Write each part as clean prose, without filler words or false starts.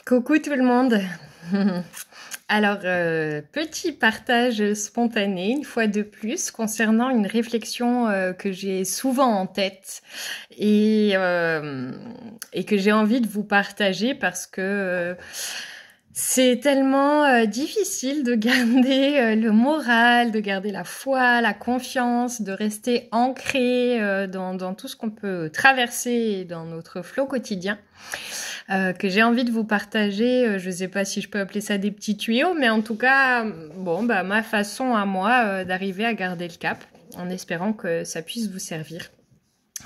Coucou tout le monde. Alors, petit partage spontané, une fois de plus, concernant une réflexion que j'ai souvent en tête et que j'ai envie de vous partager parce que c'est tellement difficile de garder le moral, de garder la foi, la confiance, de rester ancré dans tout ce qu'on peut traverser dans notre flot quotidien. Que j'ai envie de vous partager. Je ne sais pas si je peux appeler ça des petits tuyaux, mais en tout cas, ma façon à moi d'arriver à garder le cap, en espérant que ça puisse vous servir.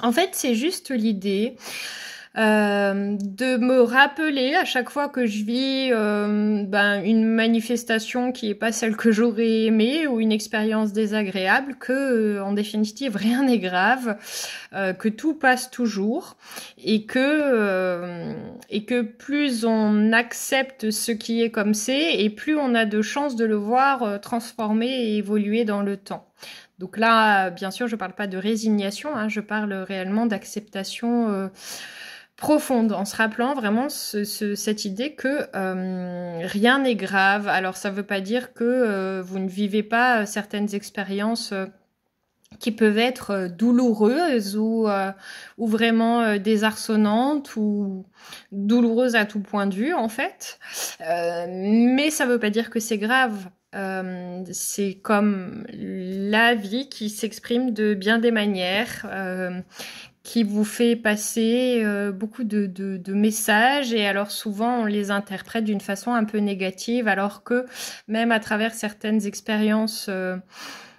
En fait, c'est juste l'idée de me rappeler à chaque fois que je vis une manifestation qui est pas celle que j'aurais aimée ou une expérience désagréable que en définitive rien n'est grave, que tout passe toujours et que plus on accepte ce qui est comme c'est et plus on a de chances de le voir transformer et évoluer dans le temps. Donc là, bien sûr, je parle pas de résignation, je parle réellement d'acceptation profonde, en se rappelant vraiment cette idée que rien n'est grave. Alors ça veut pas dire que vous ne vivez pas certaines expériences qui peuvent être douloureuses ou vraiment désarçonnantes ou douloureuses à tout point de vue en fait. Mais ça veut pas dire que c'est grave. C'est comme la vie qui s'exprime de bien des manières, qui vous fait passer beaucoup de messages et alors souvent on les interprète d'une façon un peu négative alors que même à travers certaines expériences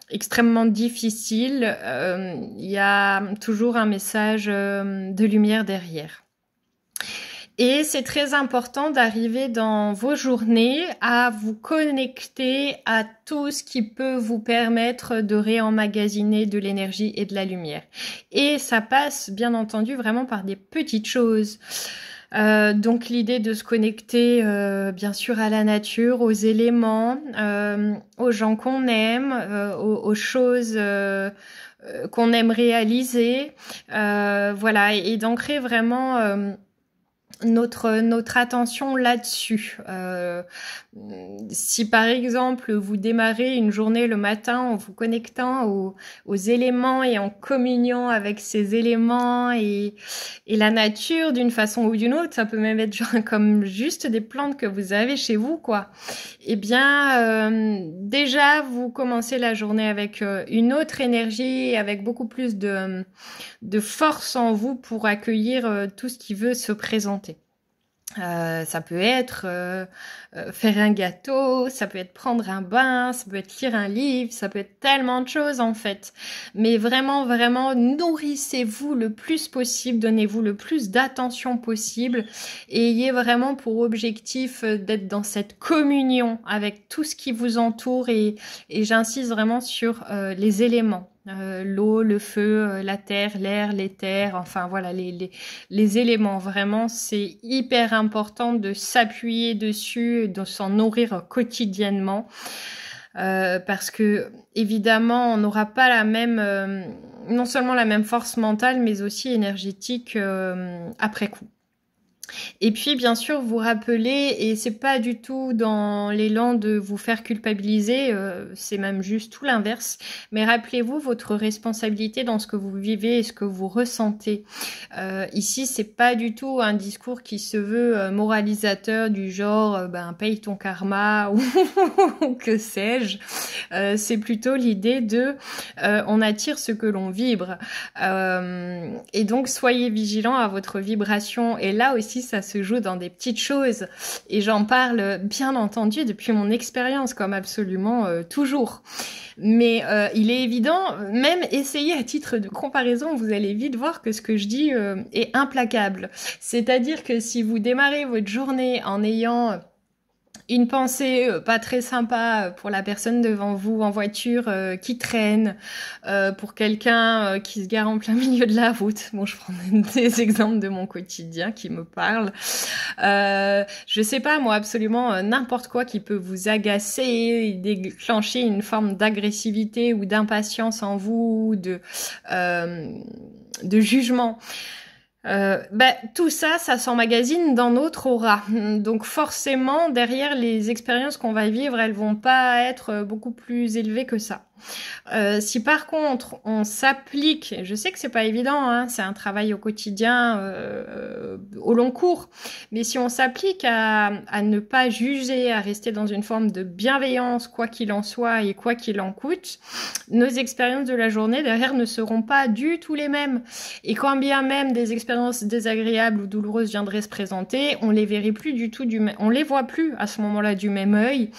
extrêmement difficiles, il y a toujours un message de lumière derrière. Et c'est très important d'arriver dans vos journées à vous connecter à tout ce qui peut vous permettre de réemmagasiner de l'énergie et de la lumière. Et ça passe, bien entendu, vraiment par des petites choses. Donc l'idée de se connecter, bien sûr, à la nature, aux éléments, aux gens qu'on aime, aux choses qu'on aime réaliser. Voilà, et d'ancrer vraiment notre attention là-dessus. Si par exemple vous démarrez une journée le matin en vous connectant aux éléments et en communiant avec ces éléments et la nature d'une façon ou d'une autre, ça peut même être genre comme juste des plantes que vous avez chez vous, quoi. Eh bien, déjà vous commencez la journée avec une autre énergie, avec beaucoup plus de force en vous pour accueillir tout ce qui veut se présenter. Ça peut être faire un gâteau, ça peut être prendre un bain, ça peut être lire un livre, ça peut être tellement de choses en fait. Mais vraiment, vraiment, nourrissez-vous le plus possible, donnez-vous le plus d'attention possible et ayez vraiment pour objectif d'être dans cette communion avec tout ce qui vous entoure et j'insiste vraiment sur les éléments. L'eau, le feu, la terre, l'air, l'éther, enfin voilà les éléments. Vraiment, c'est hyper important de s'appuyer dessus, de s'en nourrir quotidiennement. Parce que évidemment, on n'aura pas la même, non seulement la même force mentale, mais aussi énergétique après coup. Et puis, bien sûr, vous rappelez, et c'est pas du tout dans l'élan de vous faire culpabiliser, c'est même juste tout l'inverse, mais rappelez-vous votre responsabilité dans ce que vous vivez et ce que vous ressentez. Ici, c'est pas du tout un discours qui se veut moralisateur du genre, paye ton karma ou que sais-je. C'est plutôt l'idée de, on attire ce que l'on vibre. Et donc, soyez vigilants à votre vibration. Et là aussi, ça se joue dans des petites choses et j'en parle bien entendu depuis mon expérience comme absolument toujours. Mais il est évident, même essayez à titre de comparaison, vous allez vite voir que ce que je dis est implacable. C'est-à-dire que si vous démarrez votre journée en ayant une pensée pas très sympa pour la personne devant vous en voiture qui traîne, pour quelqu'un qui se gare en plein milieu de la route. Bon, je prends des exemples de mon quotidien qui me parlent. Je sais pas, moi, absolument n'importe quoi qui peut vous agacer et déclencher une forme d'agressivité ou d'impatience en vous, de jugement. Tout ça, ça s'emmagasine dans notre aura. Donc forcément, derrière les expériences qu'on va vivre, elles vont pas être beaucoup plus élevées que ça. Si par contre on s'applique, je sais que c'est pas évident, hein, c'est un travail au quotidien, au long cours, mais si on s'applique à ne pas juger, à rester dans une forme de bienveillance, quoi qu'il en soit et quoi qu'il en coûte, nos expériences de la journée derrière ne seront pas du tout les mêmes. Et quand bien même des expériences désagréables ou douloureuses viendraient se présenter, on les verrait plus du tout on les voit plus à ce moment-là du même œil.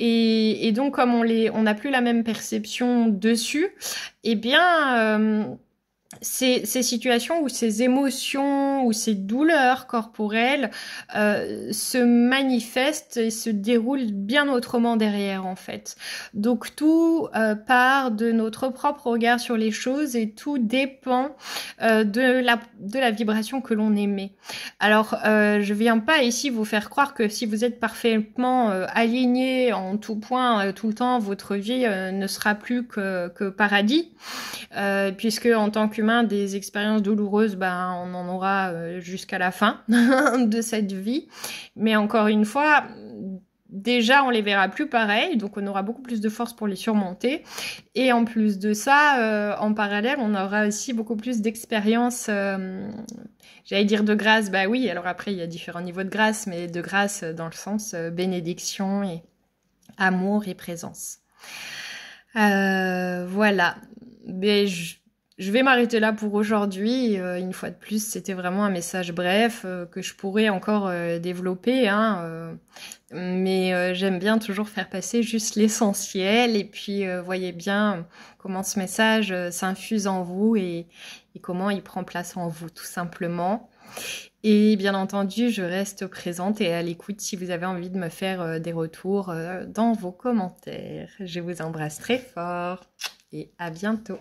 Et donc, comme on n'a plus la même perception dessus, eh bien, ces situations ou ces émotions ou ces douleurs corporelles se manifestent et se déroulent bien autrement derrière, en fait. Donc tout part de notre propre regard sur les choses et tout dépend de la vibration que l'on émet. Alors je viens pas ici vous faire croire que si vous êtes parfaitement aligné en tout point tout le temps, votre vie ne sera plus que paradis, puisque en tant qu'humain, des expériences douloureuses, on en aura jusqu'à la fin de cette vie. Mais encore une fois, déjà, on les verra plus pareil, donc on aura beaucoup plus de force pour les surmonter. Et en plus de ça, en parallèle, on aura aussi beaucoup plus d'expérience, j'allais dire de grâce, bah oui, alors après, il y a différents niveaux de grâce, mais de grâce dans le sens bénédiction et amour et présence. Voilà. Mais je vais m'arrêter là pour aujourd'hui. Une fois de plus, c'était vraiment un message bref que je pourrais encore développer, hein, mais j'aime bien toujours faire passer juste l'essentiel. Et puis, voyez bien comment ce message s'infuse en vous et comment il prend place en vous, tout simplement. Et bien entendu, je reste présente et à l'écoute si vous avez envie de me faire des retours dans vos commentaires. Je vous embrasse très fort et à bientôt.